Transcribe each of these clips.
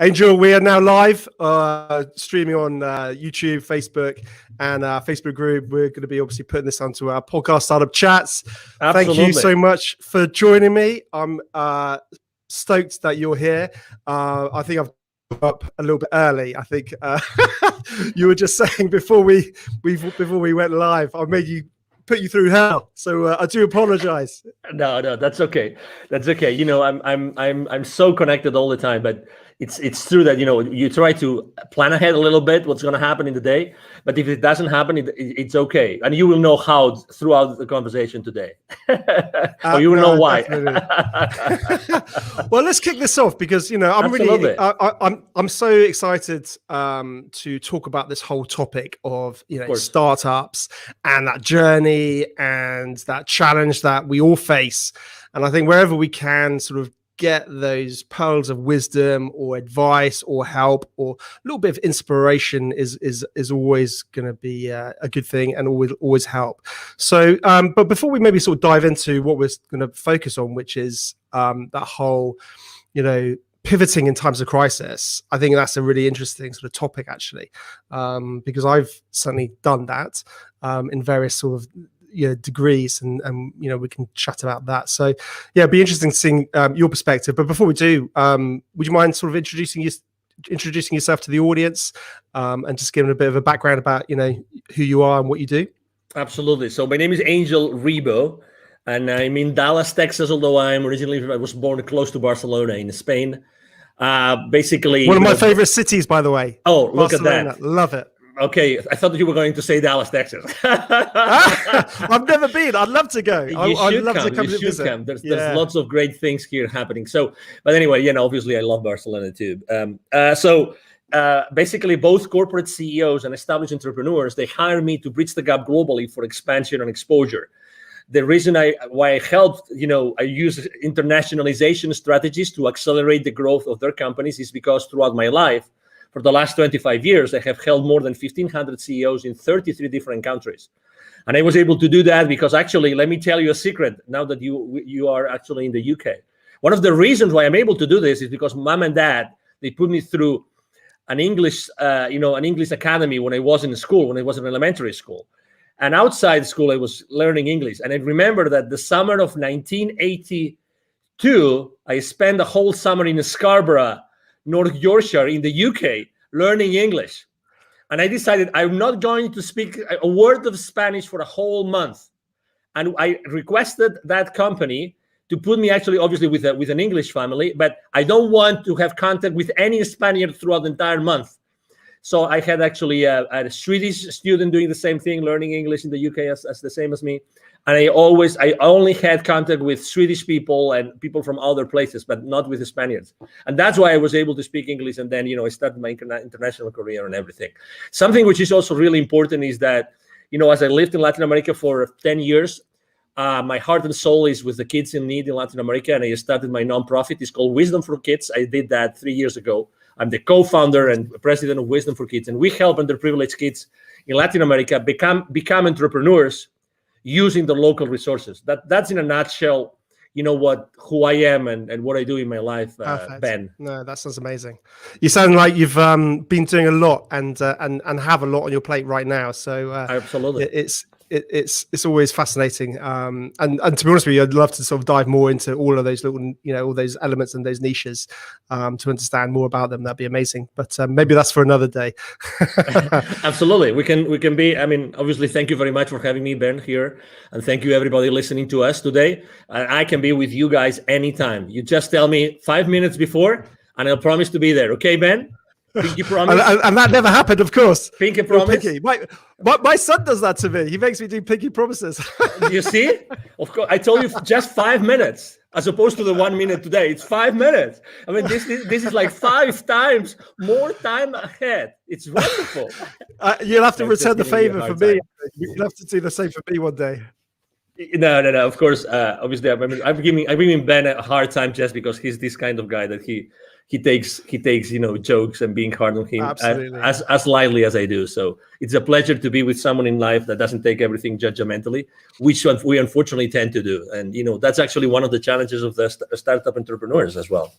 Angel, we are now live, streaming on YouTube, Facebook, and our Facebook group. We're going to be obviously putting this onto our podcast Startup Chats. Absolutely. Thank you so much for joining me. I'm stoked that you're here. I think I've up a little bit early. I think you were just saying before we went live, I made you put you through hell. So I do apologize. No, that's okay. That's okay. You know, I'm so connected all the time, but it's true that, you know, you try to plan ahead a little bit what's going to happen in the day, but if it doesn't happen, it's okay, and you will know how throughout the conversation today, or you will know why. Well, let's kick this off because, you know, I'm so excited to talk about this whole topic of, you know, startups and that journey and that challenge that we all face, and I think wherever we can sort of get those pearls of wisdom or advice or help or a little bit of inspiration is always going to be a good thing and always help. So but before we maybe sort of dive into what we're going to focus on, which is that whole, you know, pivoting in times of crisis, I think that's a really interesting sort of topic actually, because I've certainly done that in various sort of degrees, and you know, we can chat about that. So yeah, it'd be interesting seeing your perspective. But before we do, would you mind sort of introducing yourself to the audience, and just giving a bit of a background about, you know, who you are and what you do? Absolutely. So my name is Angel Ribo, and I'm in Dallas, Texas, although I was born close to Barcelona in Spain. Basically one of my favorite cities, by the way. Oh, look Barcelona. at that. Love it. Okay, I thought that you were going to say Dallas, Texas. I've never been. I'd love to go. I'd love to come you visit. Come. There's lots of great things here happening. So, but anyway, you know, obviously I love Barcelona too. Basically, both corporate CEOs and established entrepreneurs, they hire me to bridge the gap globally for expansion and exposure. The reason why I helped, you know, I use internationalization strategies to accelerate the growth of their companies is because throughout my life, for the last 25 years, I have held more than 1,500 CEOs in 33 different countries. And I was able to do that because actually, let me tell you a secret now that you are actually in the UK. One of the reasons why I'm able to do this is because mom and dad, they put me through an English academy when I was in school, when I was in elementary school. And outside school, I was learning English. And I remember that the summer of 1982, I spent a whole summer in Scarborough, North Yorkshire in the UK, learning English. And I decided I'm not going to speak a word of Spanish for a whole month. And I requested that company to put me actually, obviously, with an English family, but I don't want to have contact with any Spaniard throughout the entire month. So I had actually a Swedish student doing the same thing, learning English in the UK as the same as me. And I only had contact with Swedish people and people from other places, but not with the Spaniards. And that's why I was able to speak English. And then, you know, I started my international career and everything. Something which is also really important is that, you know, as I lived in Latin America for 10 years, my heart and soul is with the kids in need in Latin America. And I started my nonprofit. It's called Wisdom for Kids. I did that 3 years ago. I'm the co-founder and president of Wisdom for Kids. And we help underprivileged kids in Latin America become entrepreneurs using the local resources. That's in a nutshell, you know, who I am and what I do in my life, Ben. No, that sounds amazing. You sound like you've been doing a lot and have a lot on your plate right now. So absolutely, it's always fascinating. And to be honest with you, I'd love to sort of dive more into all of those little, you know, all those elements and those niches to understand more about them. That'd be amazing. But maybe that's for another day. Absolutely. We can be, I mean, obviously, thank you very much for having me, Ben, here. And thank you, everybody listening to us today. I can be with you guys anytime. You just tell me 5 minutes before, and I'll promise to be there. Okay, Ben? Pinky promise. and that never happened, of course. Pinky promise. Pinky. My son does that to me. He makes me do pinky promises. You see? Of course, I told you just 5 minutes, as opposed to the 1 minute today. It's 5 minutes. I mean, this is like 5 times more time ahead. It's wonderful. You'll have to return the favor for me. You'll have to do the same for me one day. No. Of course, obviously, I'm giving Ben a hard time just because he's this kind of guy that he takes you know, jokes and being hard on him as lightly as I do. So it's a pleasure to be with someone in life that doesn't take everything judgmentally, which we unfortunately tend to do. And you know, that's actually one of the challenges of the startup entrepreneurs as well.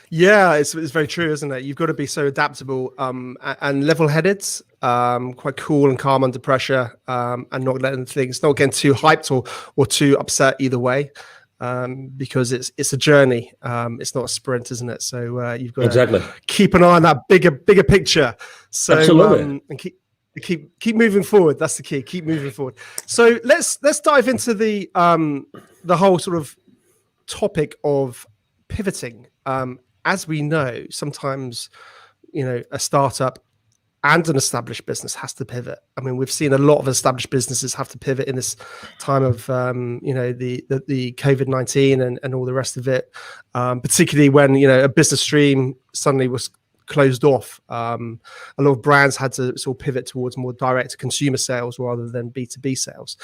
Yeah, it's very true, isn't it? You've got to be so adaptable and level-headed, quite cool and calm under pressure, and not getting too hyped or too upset either way, because it's a journey. It's not a sprint, isn't it? So you've got to keep an eye on that bigger picture. So Absolutely. And keep moving forward. That's the key. Keep moving forward. So let's dive into the whole sort of topic of pivoting. As we know, sometimes, a startup and an established business has to pivot. I mean, we've seen a lot of established businesses have to pivot in this time of, the COVID-19 and all the rest of it, particularly when, a business stream suddenly was closed off. A lot of brands had to sort of pivot towards more direct consumer sales rather than B2B sales.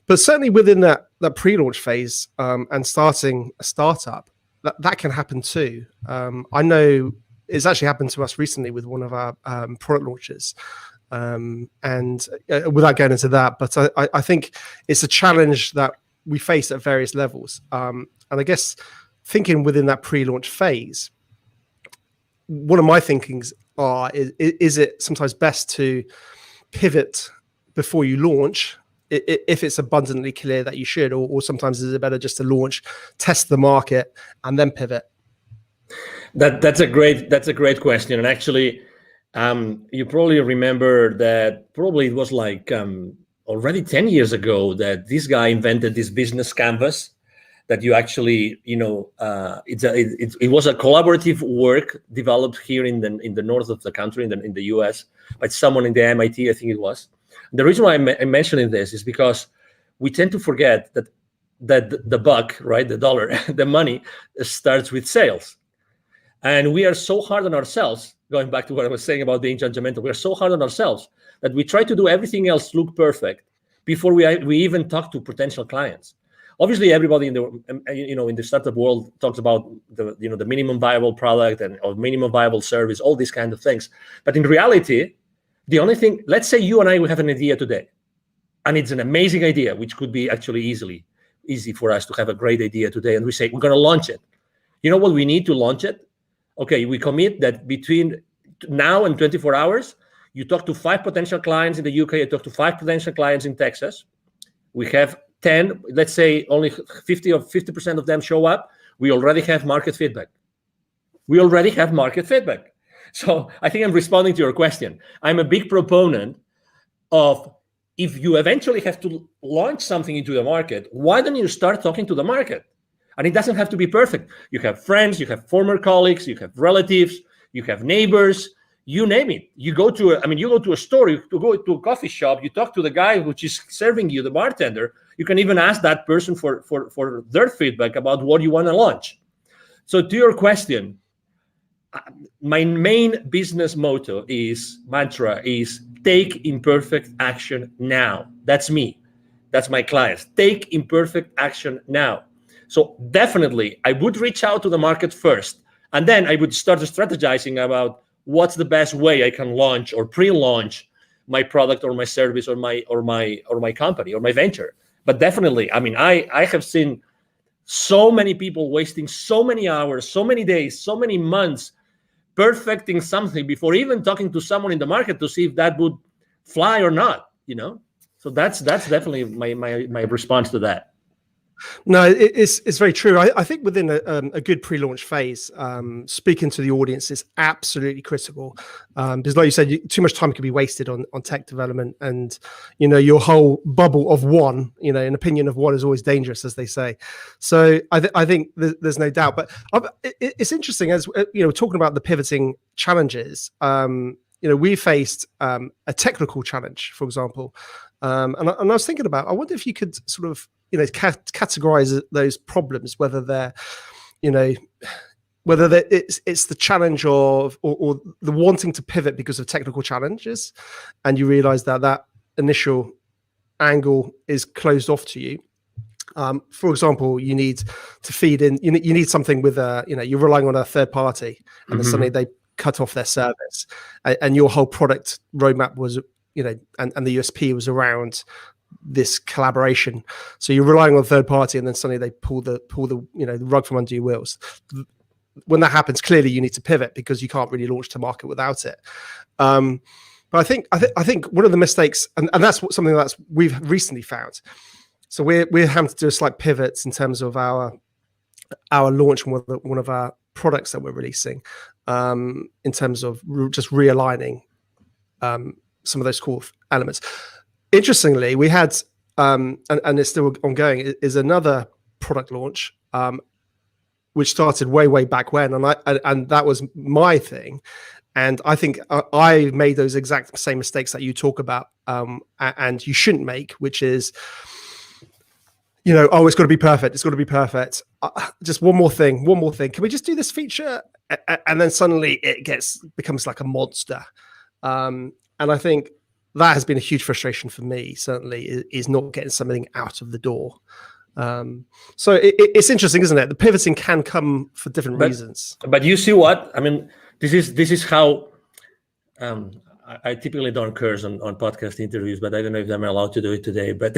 But certainly within that pre-launch phase and starting a startup, that can happen too. I know it's actually happened to us recently with one of our product launches. And without going into that, but I think it's a challenge that we face at various levels. And I guess thinking within that pre-launch phase, one of my thinkings is it sometimes best to pivot before you launch, if it's abundantly clear that you should, or sometimes is it better just to launch, test the market, and then pivot? That's a great question. And actually, you probably remember that probably it was like already 10 years ago that this guy invented this business canvas that you actually, it was a collaborative work developed here in the north of the country, in the US, by someone in the MIT, I think it was. The reason why I'm mentioning this is because we tend to forget that the buck, right, the dollar, the money starts with sales. And we are so hard on ourselves, going back to what I was saying about being judgmental, we are so hard on ourselves that we try to do everything else look perfect before we even talk to potential clients. Obviously, everybody in the startup world talks about the minimum viable product or minimum viable service, all these kind of things. But in reality, the only thing, let's say you and I, we have an idea today, and it's an amazing idea, which could be actually easy for us to have a great idea today. And we say, we're going to launch it. You know what we need to launch it? Okay, we commit that between now and 24 hours, you talk to 5 potential clients in the UK, you talk to 5 potential clients in Texas. We have 10, let's say only 50% of them show up. We already have market feedback. So I think I'm responding to your question. I'm a big proponent of, if you eventually have to launch something into the market, why don't you start talking to the market? And it doesn't have to be perfect. You have friends, you have former colleagues, you have relatives, you have neighbors, you name it. You go to a store, you go to a coffee shop, you talk to the guy which is serving you, the bartender. You can even ask that person for their feedback about what you want to launch. So to your question, my main business mantra is take imperfect action now. That's me. That's my clients. Take imperfect action now. So definitely, I would reach out to the market first, and then I would start strategizing about what's the best way I can launch or pre-launch my product or my service or my company or my venture. But definitely, I mean, I have seen so many people wasting so many hours, so many days, so many months perfecting something before even talking to someone in the market to see if that would fly or not. So that's definitely my response to that. No, it's very true. I think within a good pre-launch phase, speaking to the audience is absolutely critical, because like you said, too much time can be wasted on tech development, and your whole bubble of one, an opinion of one is always dangerous, as they say. So I think there's no doubt. But it's interesting, as talking about the pivoting challenges. We faced a technical challenge, for example, and I was thinking about, I wonder if you could sort of categorize those problems, whether they're it's the challenge of or the wanting to pivot because of technical challenges, and you realize that initial angle is closed off to you. For example, you need to feed in, you need something with you're relying on a third party, and then suddenly they cut off their service, and your whole product roadmap was and the USP was around this collaboration. So you're relying on a third party, and then suddenly they pull the rug from under your wheels. when that happens, clearly you need to pivot because you can't really launch to market without it. But I think one of the mistakes, and that's something that we've recently found. So we're having to do a slight pivots in terms of our launch, one of our products that we're releasing, in terms of just realigning some of those core elements. Interestingly, we had, and it's still ongoing, is another product launch, which started way back when, and that was my thing. And I think I made those exact same mistakes that you talk about, and you shouldn't make, which is, it's got to be perfect. It's got to be perfect. Just one more thing. Can we just do this feature? And then suddenly it becomes like a monster. And I think that has been a huge frustration for me, certainly, is not getting something out of the door. So it's interesting, isn't it? The pivoting can come for different reasons. But you see what? I mean, this is how I typically don't curse on podcast interviews, but I don't know if I'm allowed to do it today. But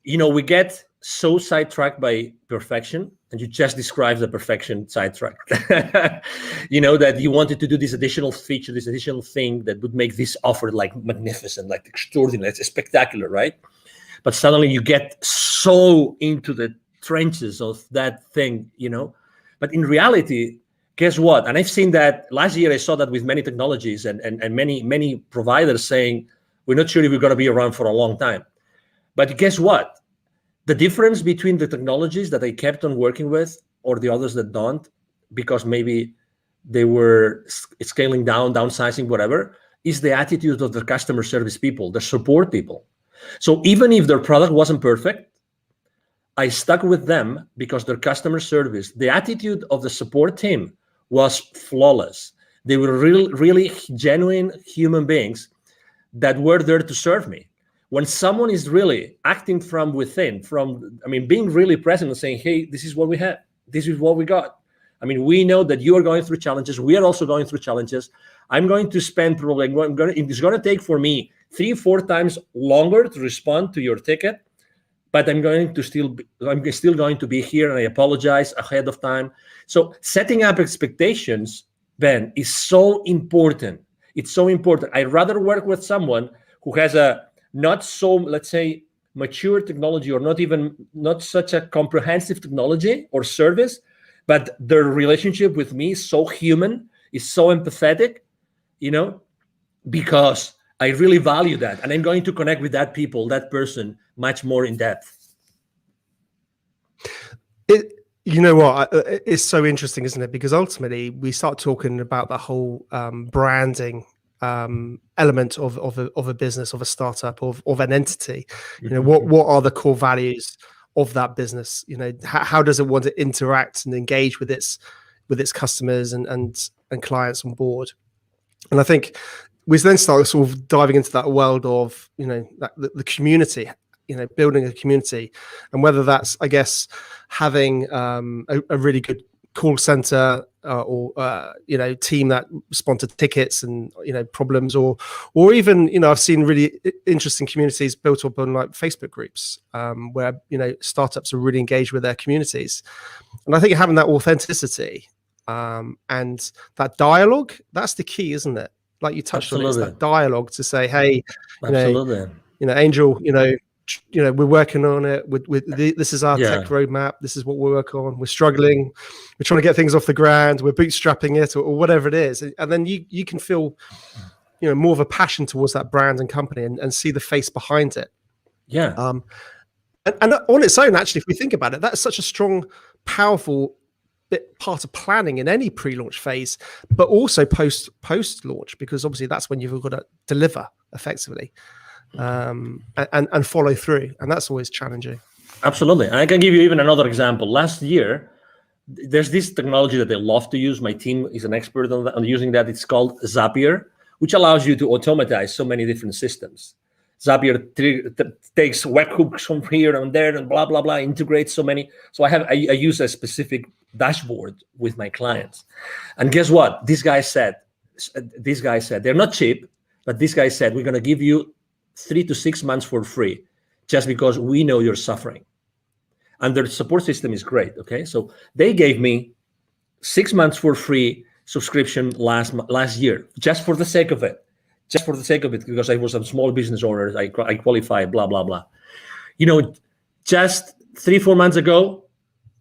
we get so sidetracked by perfection, and you just described the perfection sidetrack. That you wanted to do this additional feature, this additional thing that would make this offer like magnificent, like extraordinary, it's spectacular, right? But suddenly you get so into the trenches of that thing, But in reality, guess what? And I've seen that last year. I saw that with many technologies and many providers saying, we're not sure if we're going to be around for a long time. But guess what? The difference between the technologies that I kept on working with or the others that don't, because maybe they were scaling down, downsizing, whatever, is the attitude of the customer service people, the support people. So even if their product wasn't perfect, I stuck with them because their customer service, the attitude of the support team was flawless. They were really genuine human beings that were there to serve me. When someone is really acting from within, being really present and saying, hey, this is what we have. This is what we got. We know that you are going through challenges. We are also going through challenges. I'm going to spend probably, it's going to take for me 3-4 times longer to respond to your ticket, but I'm still going to be here, and I apologize ahead of time. So setting up expectations, Ben, is so important. It's so important. I'd rather work with someone who has a not so, let's say, mature technology, or not such a comprehensive technology or service, but their relationship with me is so human, is so empathetic, because I really value that, and I'm going to connect with that person much more in depth. It's so interesting, isn't it? Because ultimately we start talking about the whole branding element of a business, of a startup, of an entity. What are the core values of that business? How does it want to interact and engage with its customers and clients on board? And I think we then start sort of diving into that world of the community, building a community, and whether that's, I guess, having a really good call center or team that respond to tickets and problems, or even I've seen really interesting communities built up on like Facebook groups where startups are really engaged with their communities. And I think having that authenticity and that dialogue, that's the key, isn't it? Like you touched on, it's that dialogue to say, hey, Angel, we're working on it. This is our tech roadmap. This is what we're working on. We're struggling. We're trying to get things off the ground. We're bootstrapping it, or whatever it is. And then you can feel, more of a passion towards that brand and company, and see the face behind it. Yeah. And on its own, actually, if we think about it, that's such a strong, powerful part of planning in any pre-launch phase, but also post-launch, because obviously that's when you've got to deliver effectively. And follow through, and that's always challenging. Absolutely. And I can give you even another example. Last year, there's this technology that I love to use. My team is an expert on using that. It's called Zapier, which allows you to automatize so many different systems. Zapier takes webhooks from here and there and blah blah blah, integrates so many. So I use a specific dashboard with my clients, and guess what? This guy said they're not cheap, but this guy said, we're going to give you 3 to 6 months for free, just because we know you're suffering. And their support system is great. Okay, so they gave me 6 months for free subscription last year, just for the sake of it. Just for the sake of it, because I was a small business owner, I qualify, blah, blah, blah. Just 3-4 months ago,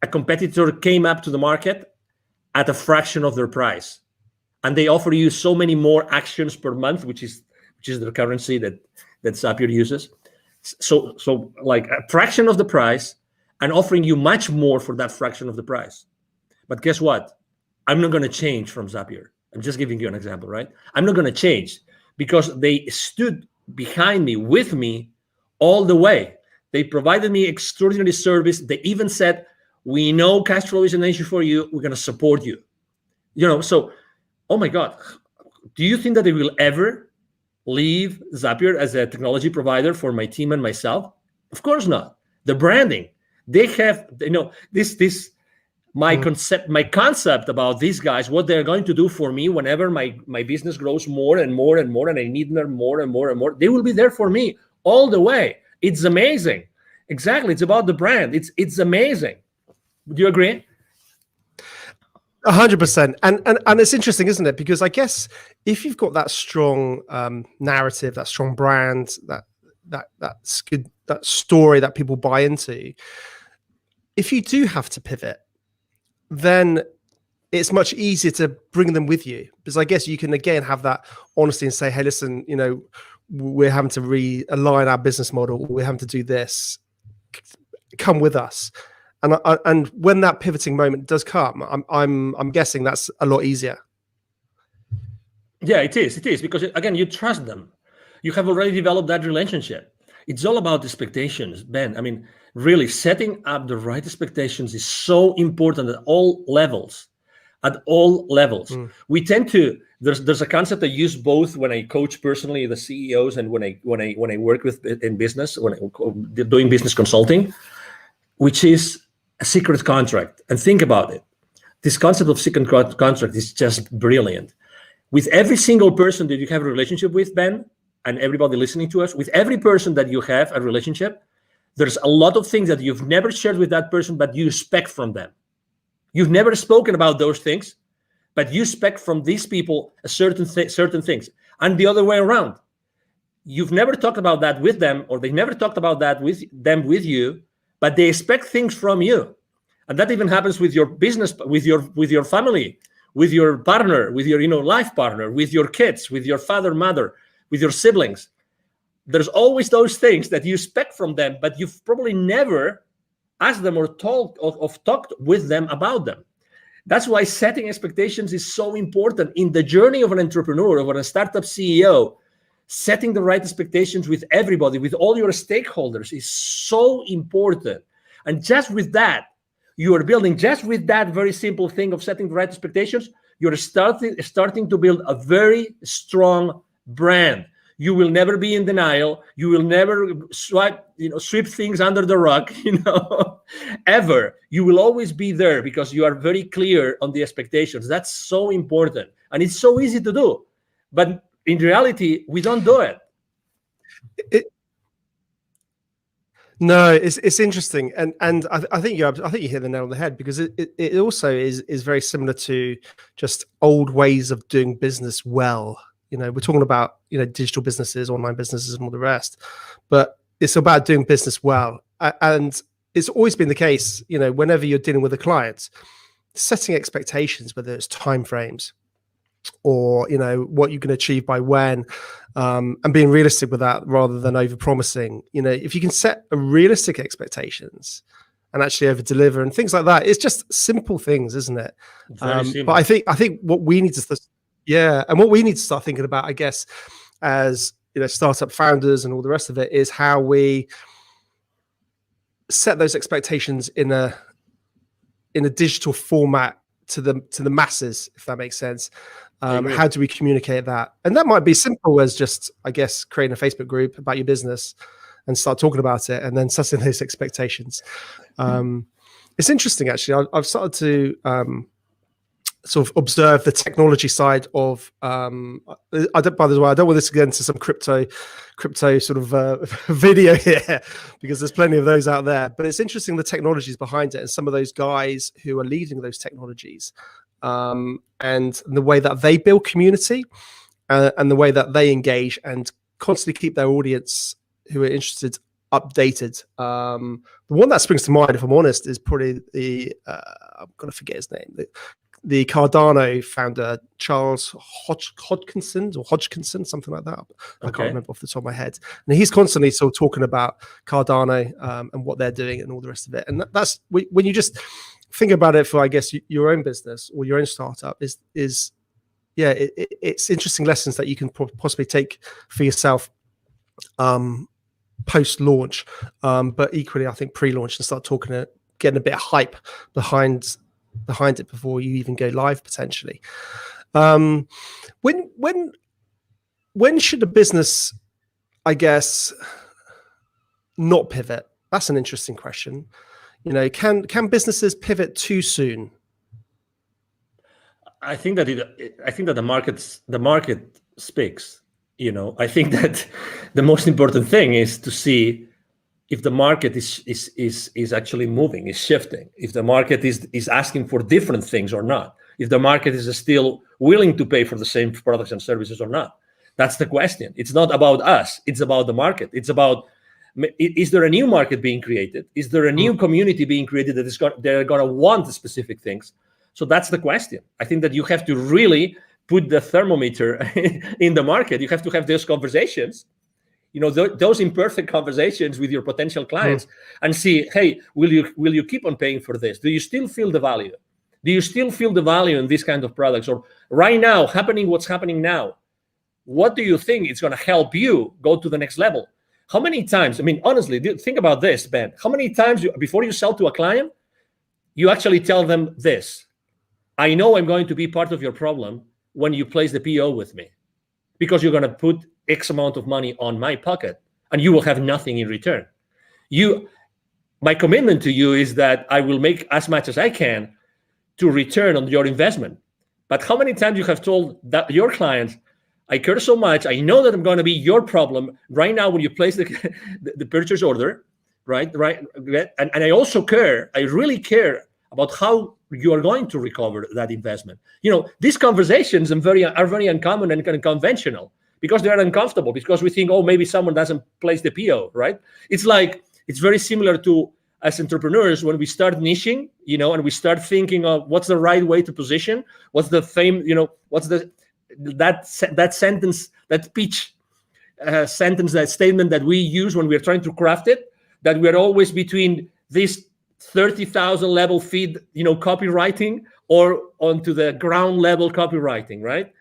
a competitor came up to the market at a fraction of their price. And they offer you so many more actions per month, which is the currency that Zapier uses. So like a fraction of the price and offering you much more for that fraction of the price. But guess what? I'm not going to change from Zapier. I'm just giving you an example, right? I'm not going to change because they stood behind me, with me all the way. They provided me extraordinary service. They even said, we know cash flow is an issue for you. We're going to support you. So, oh my God, do you think that they will ever leave Zapier as a technology provider for my team and myself? Of course not. The branding, they have, my concept about these guys, what they're going to do for me whenever my business grows more and more and more, and I need them more and more and more, they will be there for me all the way. It's amazing. Exactly. It's about the brand. It's amazing. Do you agree? 100%. And it's interesting, isn't it? Because I guess if you've got that strong narrative, that strong brand, that's good, that story that people buy into, if you do have to pivot, then it's much easier to bring them with you, because I guess you can again have that honesty and say, hey, listen, we're having to realign our business model. We're having to do this. Come with us. And when that pivoting moment does come, I'm guessing that's a lot easier. Yeah, it is because again, you trust them. You have already developed that relationship. It's all about expectations, Ben. I mean, really setting up the right expectations is so important at all levels. We tend to, there's a concept I use both when I coach personally the CEOs and when I work with in business, when I'm doing business consulting, which is a secret contract. And think about it. This concept of secret contract is just brilliant. With every single person that you have a relationship with, Ben, and everybody listening to us, with every person that you have a relationship, there's a lot of things that you've never shared with that person, but you expect from them. You've never spoken about those things, but you expect from these people a certain things. And the other way around. You've never talked about that with them, or they never talked about that with you, but they expect things from you. And that even happens with your business, with your family, with your partner, with your life partner, with your kids, with your father, mother, with your siblings. There's always those things that you expect from them, but you've probably never asked them or talked with them about them. That's why setting expectations is so important in the journey of an entrepreneur, of a startup CEO. Setting the right expectations with everybody, with all your stakeholders, is so important. And just with that, you are building, just with that very simple thing of setting the right expectations, you're starting to build a very strong brand. You will never be in denial. You will never sweep things under the rug, ever. You will always be there because you are very clear on the expectations. That's so important. And it's so easy to do. But in reality, we don't do it. No, it's interesting, and I think you hit the nail on the head, because it also is very similar to just old ways of doing business well. We're talking about digital businesses, online businesses, and all the rest, but it's about doing business well, and it's always been the case. Whenever you're dealing with a client, setting expectations, whether it's timeframes or what you can achieve by when, and being realistic with that rather than over promising. If you can set a realistic expectations and actually over deliver and things like that, it's just simple things, isn't it? But I think what we need to what we need to start thinking about, I guess, as startup founders and all the rest of it, is how we set those expectations in a digital format to the masses, if that makes sense. How do we communicate that? And that might be simple as just, I guess, creating a Facebook group about your business and start talking about it, and then setting those expectations. It's interesting, actually. I've started to sort of observe the technology side of. By the way, I don't want this to get into some crypto sort of video here, because there's plenty of those out there. But it's interesting the technologies behind it, and some of those guys who are leading those technologies. and the way that they build community, and the way that they engage and constantly keep their audience who are interested updated. The one that springs to mind, if I'm honest, is probably I'm going to forget his name. The Cardano founder, Charles Hodgkinson, something like that. I can't remember off the top of my head. And he's constantly sort of talking about Cardano and what they're doing and all the rest of it. And that's when you just think about it for, I guess, your own business or your own startup it's interesting lessons that you can possibly take for yourself post-launch, but equally, I think pre-launch, and start getting a bit of hype behind it before you even go live potentially. When should a business, I guess, not pivot? That's an interesting question. Can businesses pivot too soon? I think that the market speaks. I think that the most important thing is to see if the market is actually moving, is shifting, if the market is asking for different things or not, if the market is still willing to pay for the same products and services or not. That's the question. It's not about us. It's about the market. It's about, is there a new market being created? Is there a new community being created they're going to want specific things? So that's the question. I think that you have to really put the thermometer in the market. You have to have those conversations, those imperfect conversations with your potential clients, and see, hey, will you keep on paying for this? Do you still feel the value? Do you still feel the value in these kind of products? Or right now, what's happening now, what do you think is going to help you go to the next level? How many times, honestly, think about this, Ben. How many times before you sell to a client, you actually tell them this: I know I'm going to be part of your problem when you place the PO with me, because you're going to put X amount of money on my pocket and you will have nothing in return. My commitment to you is that I will make as much as I can to return on your investment. But how many times you have told that your clients, I care so much, I know that I'm going to be your problem right now when you place the purchase order, right? And I also care, I really care about how you are going to recover that investment. These conversations are very uncommon and kind of conventional, because they are uncomfortable, because we think, oh, maybe someone doesn't place the PO, right? It's very similar to, as entrepreneurs, when we start niching, and we start thinking of what's the right way to position, what's the what's that sentence, that pitch sentence, that statement that we use when we're trying to craft it, that we're always between this 30,000 level feed, copywriting, or onto the ground level copywriting, right?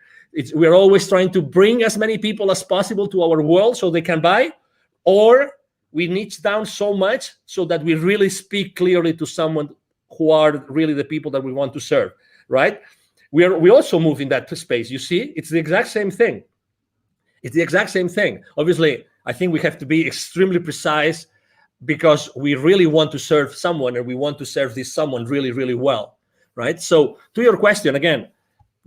We're always trying to bring as many people as possible to our world so they can buy, or we niche down so much so that we really speak clearly to someone who are really the people that we want to serve, right? We also move in that space. You see, it's the exact same thing. Obviously, I think we have to be extremely precise, because we really want to serve someone, and we want to serve this someone really, really well, right? So to your question, again,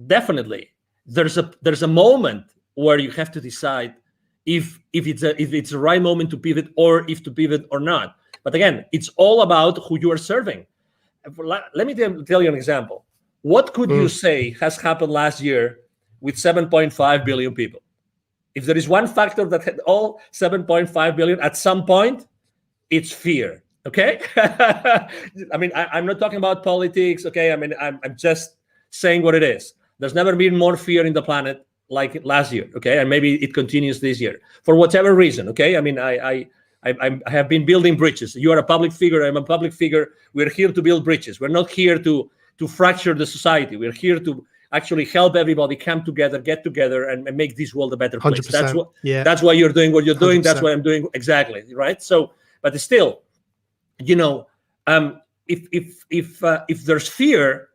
definitely there's a moment where you have to decide if it's the right moment to pivot, or if to pivot or not. But again, it's all about who you are serving. Let me tell you an example. What could you say has happened last year with 7.5 billion people? If there is one factor that had all 7.5 billion at some point, it's fear. Okay. I'm not talking about politics. Okay. I'm just saying what it is. There's never been more fear in the planet like last year. Okay. And maybe it continues this year for whatever reason. Okay. I have been building bridges. You are a public figure. I'm a public figure. We're here to build bridges. We're not here to fracture the society. We're here to actually help everybody come together, get together, and make this world a better place. That's why you're doing what you're doing. 100%. That's what I'm doing. Exactly. Right. So, but still, if there's fear,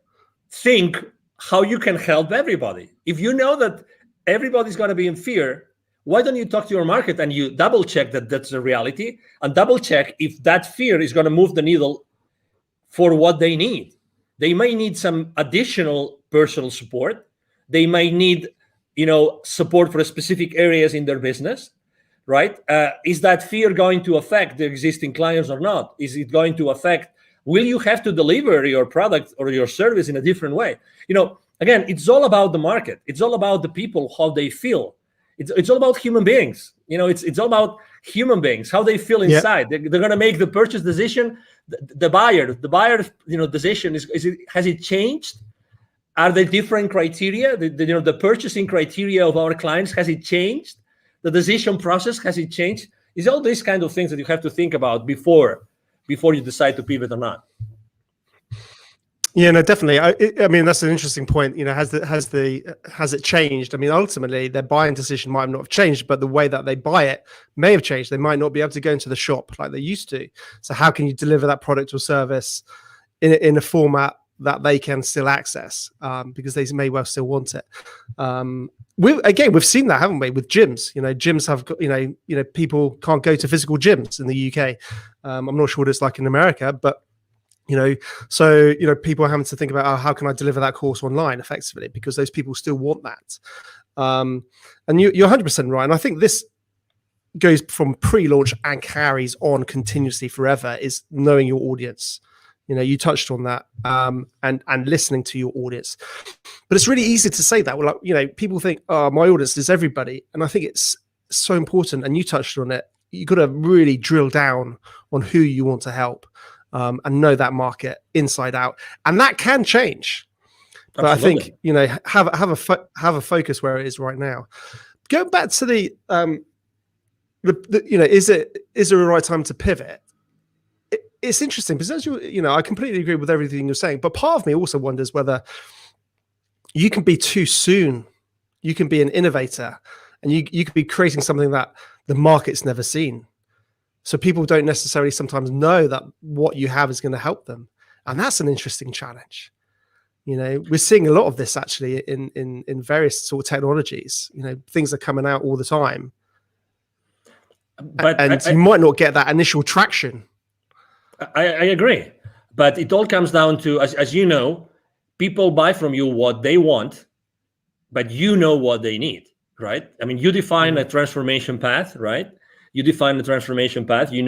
think how you can help everybody. If you know that everybody's going to be in fear, why don't you talk to your market and you double check that that's the reality, and double check if that fear is going to move the needle for what they need. They may need some additional personal support. They might need, support for specific areas in their business. Right? Is that fear going to affect the existing clients or not? Is it going to affect will you have to deliver your product or your service in a different way? Again, it's all about the market. It's all about the people, how they feel. It's all about human beings. It's all about human beings, how they feel inside. They're going to make the purchase decision. The buyer, decision has it changed? Are there different criteria? The purchasing criteria of our clients, has it changed? The decision process, has it changed? It's all these kind of things that you have to think about before you decide to pivot or not. Yeah, no, definitely. I mean, that's an interesting point. Has it changed? I mean, ultimately, their buying decision might not have changed, but the way that they buy it may have changed. They might not be able to go into the shop like they used to. So, how can you deliver that product or service in a format that they can still access? Because they may well still want it. We've seen that, haven't we, with gyms? Gyms have got, people can't go to physical gyms in the UK. I'm not sure what it's like in America, but so people are having to think about, how can I deliver that course online effectively, because those people still want that. And you're 100% right. And I think this goes from pre-launch and carries on continuously forever, is knowing your audience. You touched on that, and listening to your audience. But it's really easy to say that. Well, people think, oh, my audience is everybody. And I think it's so important. And you touched on it. You got to really drill down on who you want to help. And know that market inside out, and that can change. But absolutely. I think have a focus where it is right now. Going back to the is there a right time to pivot? It's interesting because I completely agree with everything you're saying, but part of me also wonders whether you can be too soon. You can be an innovator, and you could be creating something that the market's never seen. So people don't necessarily sometimes know that what you have is going to help them. And that's an interesting challenge. We're seeing a lot of this actually in various sort of technologies. Things are coming out all the time. But you might not get that initial traction. I agree. But it all comes down to, as you know, people buy from you what they want, but you know what they need, right? I mean, you define a transformation path, right? You define the transformation path. You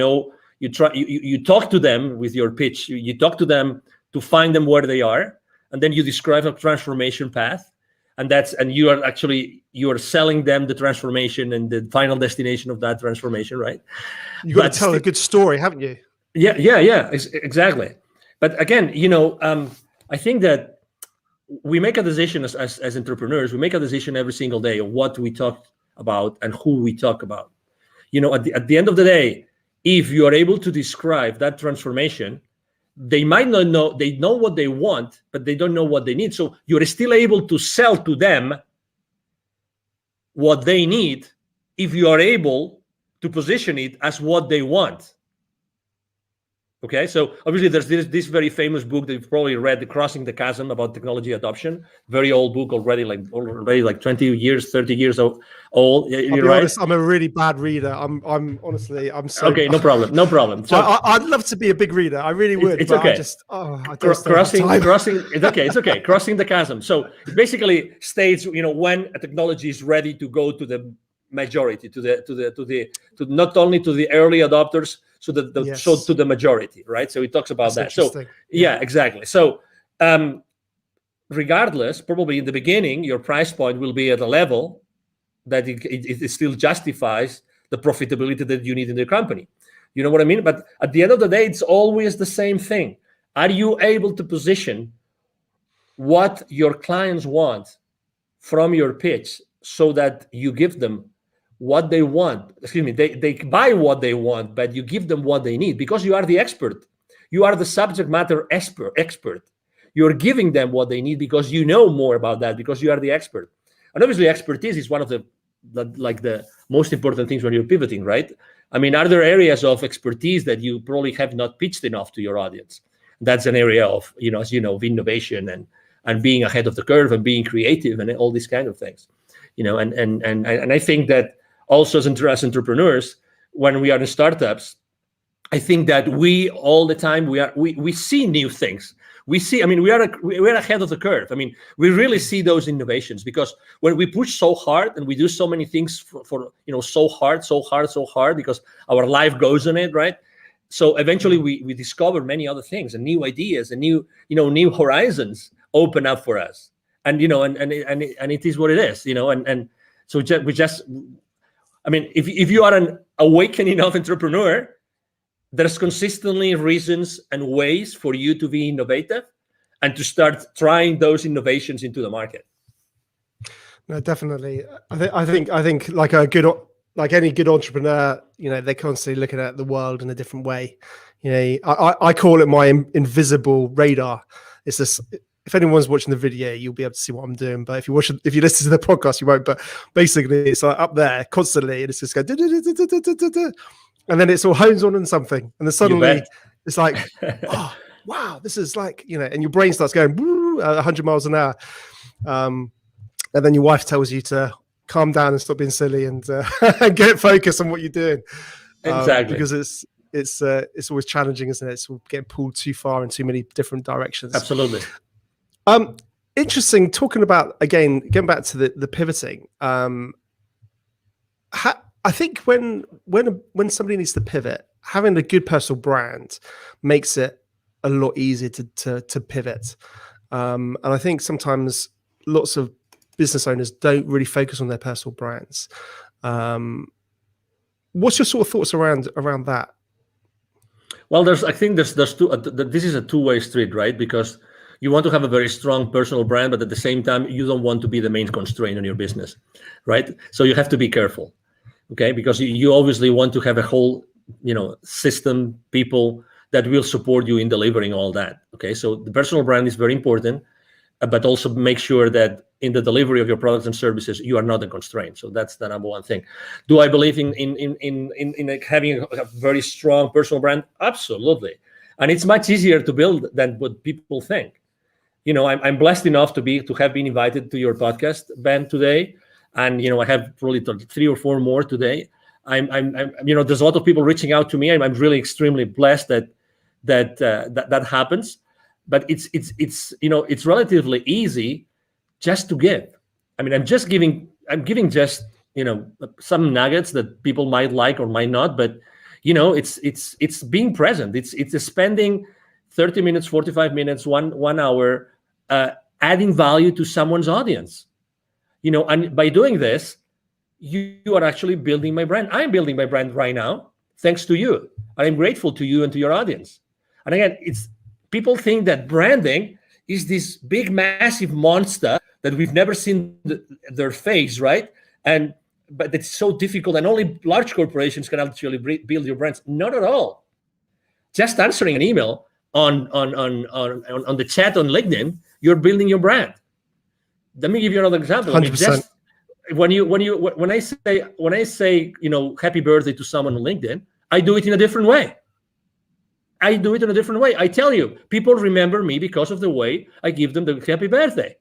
talk to them with your pitch. You talk to them to find them where they are, and then you describe a transformation path, and you are selling them the transformation and the final destination of that transformation, right? You got to tell a good story, haven't you? Yeah, exactly. But again, I think that we make a decision as entrepreneurs. We make a decision every single day of what we talk about and who we talk about. At the end of the day, if you are able to describe that transformation, they might not know, they know what they want, but they don't know what they need. So you're still able to sell to them what they need if you are able to position it as what they want. Okay, so obviously there's this very famous book that you've probably read, The Crossing the Chasm, about technology adoption. Very old book already, like 20 years, 30 years old. I'll be honest, I'm a really bad reader. I'm honestly, I'm so okay. No problem. So I'd love to be a big reader. I really would. It's okay. Crossing. It's okay. Crossing the chasm. So it basically states, when a technology is ready to go to the majority, to not only to the early adopters, so to the majority, right? So it talks about that. So yeah, exactly. So regardless, probably in the beginning, your price point will be at a level that it still justifies the profitability that you need in the company. You know what I mean? But at the end of the day, it's always the same thing. Are you able to position what your clients want from your pitch so that you give them what they want? They buy what they want, but you give them what they need because you are the expert. You are the subject matter expert. You're giving them what they need because you know more about that, because you are the expert. And obviously expertise is one of the most important things when you're pivoting, right? I mean, are there areas of expertise that you probably have not pitched enough to your audience? That's an area of, as you know, of innovation and being ahead of the curve and being creative and all these kind of things, and I think that also as entrepreneurs, when we are in startups, I think that we all the time we see new things. We are ahead of the curve. I mean, we really see those innovations because when we push so hard and we do so many things for so hard because our life goes on it, right? So eventually we discover many other things and new ideas and new horizons open up for us. And and it is what it is, and so I mean, if you are an awakening enough entrepreneur, there's consistently reasons and ways for you to be innovative and to start trying those innovations into the market. No, definitely. I think like any good entrepreneur, they're constantly looking at the world in a different way. I call it my invisible radar. It's this. If anyone's watching the video, you'll be able to see what I'm doing. But if you listen to the podcast, you won't. But basically, it's like up there constantly, and it's just going, and then it's all hones on something, and then suddenly it's like, oh wow, this is like, and your brain starts going 100 miles an hour, and then your wife tells you to calm down and stop being silly and get focused on what you're doing. Exactly, because it's always challenging, isn't it? It's getting pulled too far in too many different directions. Absolutely. Interesting. Talking about, again, getting back to the pivoting. I think when somebody needs to pivot, having a good personal brand makes it a lot easier to pivot. And I think sometimes lots of business owners don't really focus on their personal brands. What's your sort of thoughts around that? Well, I think there's two. This is a two-way street, right? Because you want to have a very strong personal brand, but at the same time, you don't want to be the main constraint on your business, right? So you have to be careful, okay? Because you obviously want to have a whole, system, people that will support you in delivering all that, okay? So the personal brand is very important, but also make sure that in the delivery of your products and services, you are not a constraint. So that's the number one thing. Do I believe in like having a very strong personal brand? Absolutely. And it's much easier to build than what people think. I'm blessed enough to have been invited to your podcast, Ben, today, and I have probably 3 or 4 more today. I'm there's a lot of people reaching out to me. I'm really extremely blessed that happens. But it's relatively easy just to give. I mean, I'm giving just some nuggets that people might like or might not, but it's being present. It's spending 30 minutes, 45 minutes, 1 hour, adding value to someone's audience. And by doing this, you are actually building my brand. I'm building my brand right now, thanks to you. I'm grateful to you and to your audience. And again, people think that branding is this big, massive monster that we've never seen their face, right? But it's so difficult, and only large corporations can actually build your brands. Not at all. Just answering an email on the chat on LinkedIn, you're building your brand. Let me give you another example. 100%. When I say happy birthday to someone on LinkedIn, I do it in a different way. I tell you, people remember me because of the way I give them the happy birthday.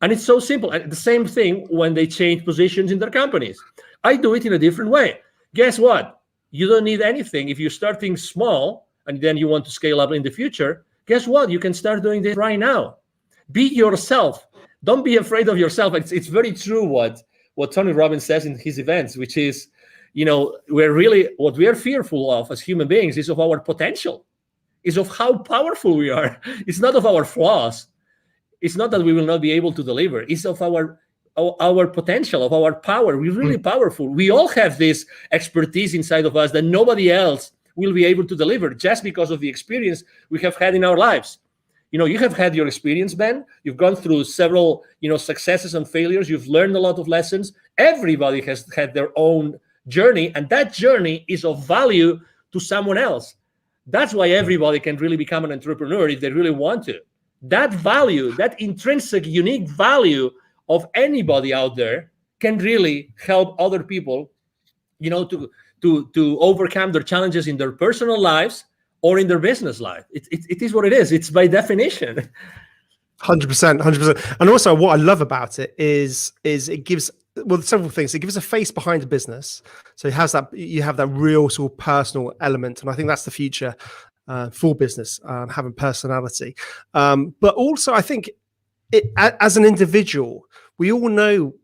And it's so simple. And the same thing when they change positions in their companies. I do it in a different way. Guess what? You don't need anything. If you're starting small and then you want to scale up in the future, guess what? You can start doing this right now. Be yourself. Don't be afraid of yourself. It's very true what Tony Robbins says in his events, which is, what we are fearful of as human beings is of our potential, is of how powerful we are. It's not of our flaws. It's not that we will not be able to deliver. It's of our potential, of our power. We're really powerful. We all have this expertise inside of us that nobody else will be able to deliver just because of the experience we have had in our lives. You have had your experience, Ben. You've gone through several, successes and failures. You've learned a lot of lessons. Everybody has had their own journey, and that journey is of value to someone else. That's why everybody can really become an entrepreneur if they really want to. That value, that intrinsic, unique value of anybody out there can really help other people, to overcome their challenges in their personal lives or in their business life. It is what it is. It's by definition. 100%. And also what I love about it is it gives, several things. It gives a face behind the business. So it has you have that real sort of personal element. And I think that's the future for business, having personality. But also I think as an individual, we all know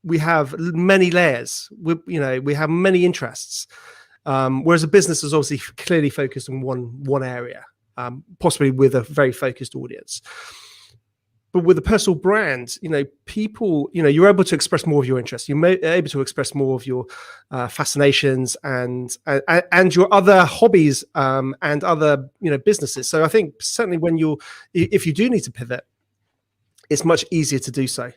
we have many layers. We have many interests. Whereas a business is obviously clearly focused on one area, possibly with a very focused audience. But with a personal brand, people, you're able to express more of your interests. You're able to express more of your fascinations and your other hobbies and other, businesses. So I think certainly if you do need to pivot, it's much easier to do so,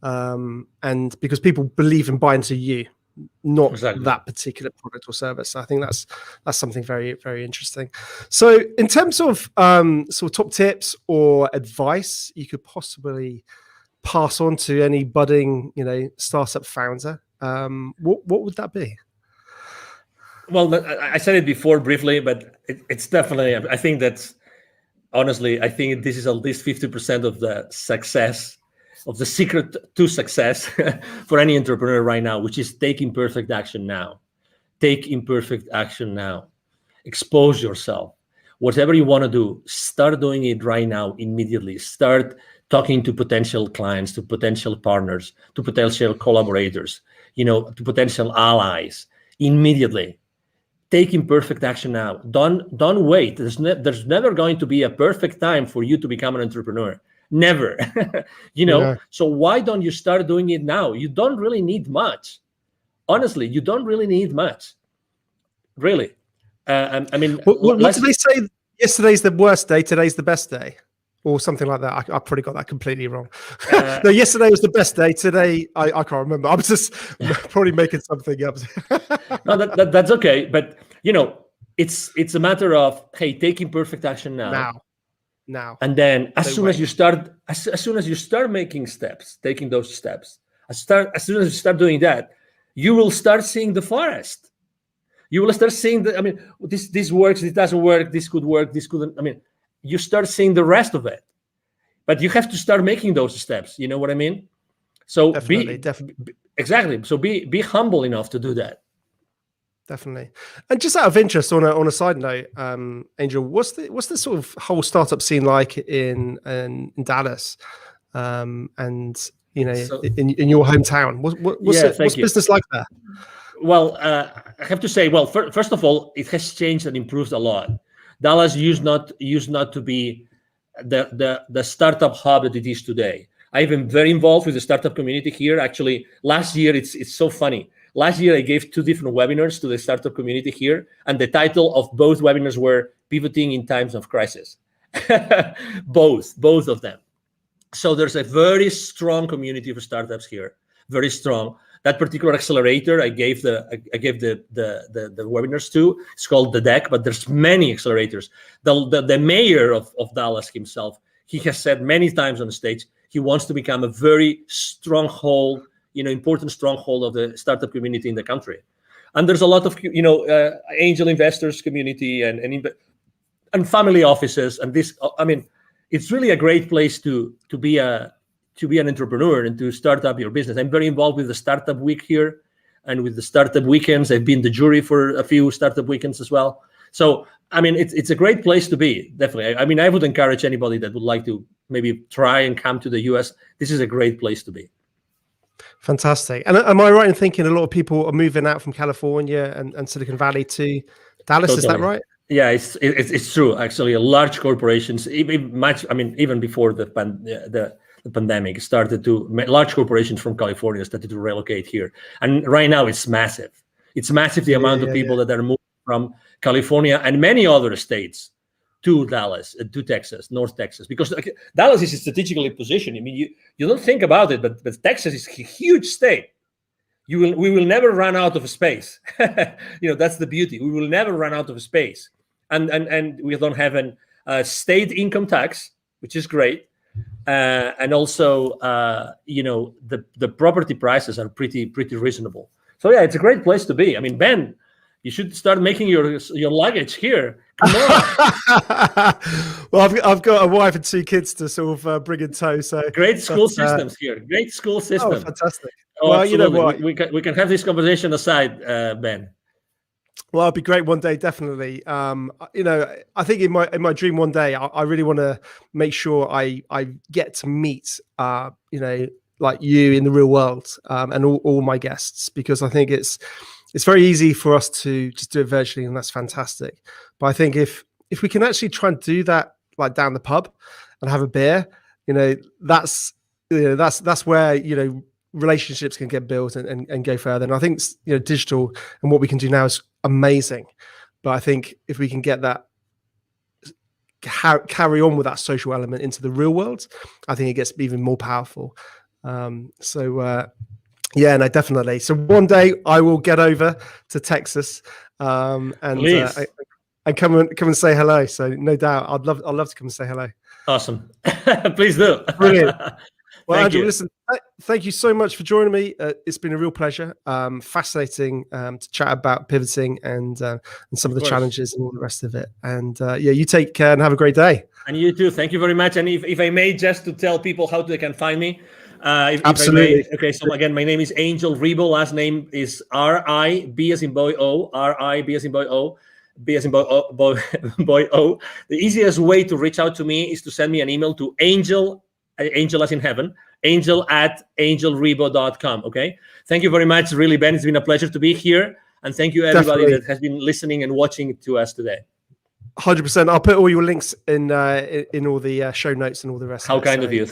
and because people believe and buy into you, not that particular product or service. So I think that's something very, very interesting. So in terms of sort of top tips or advice you could possibly pass on to any budding, startup founder, what would that be? Well, I said it before briefly, but it's definitely, I think that's, honestly, I think this is at least 50% of the success, of the secret to success for any entrepreneur right now, which is take imperfect action now. Take imperfect action now. Expose yourself. Whatever you want to do, start doing it right now, immediately. Start talking to potential clients, to potential partners, to potential collaborators, to potential allies, immediately. Take imperfect action now. Don't wait. There's never going to be a perfect time for you to become an entrepreneur. Never. Yeah. So why don't you start doing it now? You don't really need much. Honestly, you don't really need much. Really. I mean, what did they say? Yesterday's the worst day, today's the best day, or something like that. I probably got that completely wrong. No, yesterday was the best day. Today, I can't remember. I'm just probably making something up. No, that's okay. But it's a matter of, hey, take imperfect action now. And then as soon as you start making steps, taking those steps, as soon as you start doing that, you will start seeing the forest. You will start seeing this works, it doesn't work, this could work, this couldn't. You start seeing the rest of it. But you have to start making those steps. You know what I mean? So definitely. Exactly. So be humble enough to do that. Definitely. And just out of interest, on a side note, Angel, what's the sort of whole startup scene like in Dallas, and in your hometown? What's business like there? Well, I have to say, first of all, it has changed and improved a lot. Dallas used not to be the startup hub that it is today. I've been very involved with the startup community here. Actually, last year, it's so funny. Last year, I gave 2 different webinars to the startup community here, and the title of both webinars were Pivoting in Times of Crisis. both of them. So there's a very strong community for startups here, very strong. That particular accelerator I gave the webinars to, it's called The Deck, but there's many accelerators. The mayor of Dallas himself, he has said many times on the stage, he wants to become a very stronghold, important stronghold of the startup community in the country. And there's a lot of, angel investors community and family offices. And this, it's really a great place to be an entrepreneur and to start up your business. I'm very involved with the Startup Week here and with the Startup Weekends. I've been the jury for a few Startup Weekends as well. So, it's a great place to be, definitely. I would encourage anybody that would like to maybe try and come to the US. This is a great place to be. Fantastic. And am I right in thinking a lot of people are moving out from California and Silicon Valley to Dallas? Totally. Is that right? Yeah, it's true. Actually, large corporations, even before the pandemic started large corporations from California started to relocate here. And right now it's massive. It's massive, the amount of people that are moving from California and many other states to Dallas, to Texas, North Texas, because Dallas is strategically positioned. You don't think about it, but Texas is a huge state. We will never run out of space. That's the beauty. We will never run out of space. And we don't have a state income tax, which is great. And also, the property prices are pretty reasonable. So yeah, it's a great place to be. Ben, you should start making your luggage here. Come on. Well, I've got a wife and 2 kids to sort of bring in tow. So great school systems here. Great school system. Oh, fantastic. Well, absolutely. You know what? We can have this conversation aside, Ben. Well, it'd be great one day, definitely. I think in my dream one day, I really want to make sure I get to meet, like you in the real world, and all my guests, because I think it's it's very easy for us to just do it virtually, and that's fantastic. But I think if we can actually try and do that, like down the pub and have a beer, that's where relationships can get built and go further. And I think digital and what we can do now is amazing. But I think if we can get that, carry on with that social element into the real world, I think it gets even more powerful. Yeah, no, definitely. So one day I will get over to Texas and come and say hello. So no doubt, I'd love to come and say hello. Awesome. Please do. Brilliant. Well, Angel, listen, thank you so much for joining me. It's been a real pleasure. Fascinating to chat about pivoting and some of the challenges and all the rest of it. And you take care and have a great day. And you too. Thank you very much. And if I may, just to tell people how they can find me. Absolutely. Okay, so again, my name is Angel Ribo. Last name is R-I-B as in boy O. R-I-B as in boy O. B as in boy O. The easiest way to reach out to me is to send me an email to angel as in heaven, angel@angelribo.com. Okay. Thank you very much. Really, Ben, it's been a pleasure to be here. And thank you everybody that has been listening and watching to us today. 100%. I'll put all your links in all the show notes and all the rest. How kind of you.